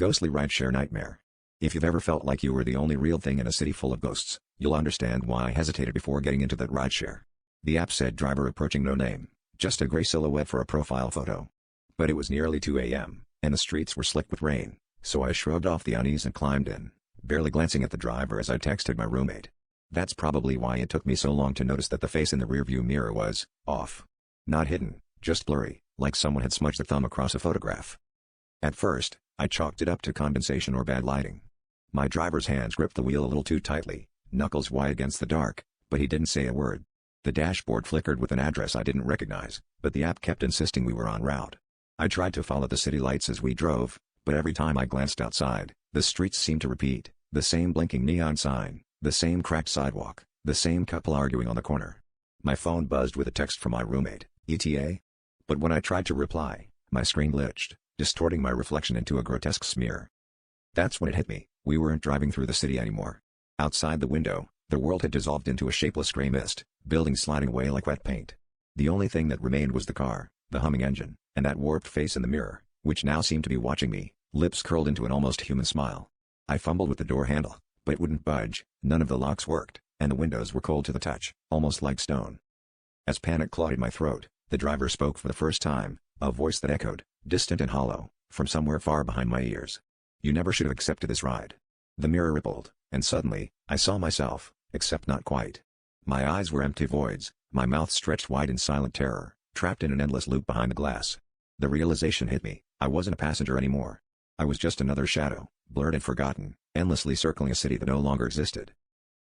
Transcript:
Ghostly rideshare nightmare. If you've ever felt like you were the only real thing in a city full of ghosts, you'll understand why I hesitated before getting into that rideshare. The app said driver approaching, no name, just a gray silhouette for a profile photo. But it was nearly 2 a.m., and the streets were slick with rain, so I shrugged off the unease and climbed in, barely glancing at the driver as I texted my roommate. That's probably why it took me so long to notice that the face in the rearview mirror was off. Not hidden, just blurry, like someone had smudged their thumb across a photograph. At first, I chalked it up to condensation or bad lighting. My driver's hands gripped the wheel a little too tightly, knuckles wide against the dark, but he didn't say a word. The dashboard flickered with an address I didn't recognize, but the app kept insisting we were en route. I tried to follow the city lights as we drove, but every time I glanced outside, the streets seemed to repeat, the same blinking neon sign, the same cracked sidewalk, the same couple arguing on the corner. My phone buzzed with a text from my roommate, ETA? But when I tried to reply, my screen glitched, distorting my reflection into a grotesque smear. That's when it hit me, we weren't driving through the city anymore. Outside the window, the world had dissolved into a shapeless gray mist, buildings sliding away like wet paint. The only thing that remained was the car, the humming engine, and that warped face in the mirror, which now seemed to be watching me, lips curled into an almost human smile. I fumbled with the door handle, but it wouldn't budge, none of the locks worked, and the windows were cold to the touch, almost like stone. As panic clawed at my throat, the driver spoke for the first time, a voice that echoed, distant and hollow, from somewhere far behind my ears. You never should have accepted this ride. The mirror rippled, and suddenly, I saw myself, except not quite. My eyes were empty voids, my mouth stretched wide in silent terror, trapped in an endless loop behind the glass. The realization hit me, I wasn't a passenger anymore. I was just another shadow, blurred and forgotten, endlessly circling a city that no longer existed.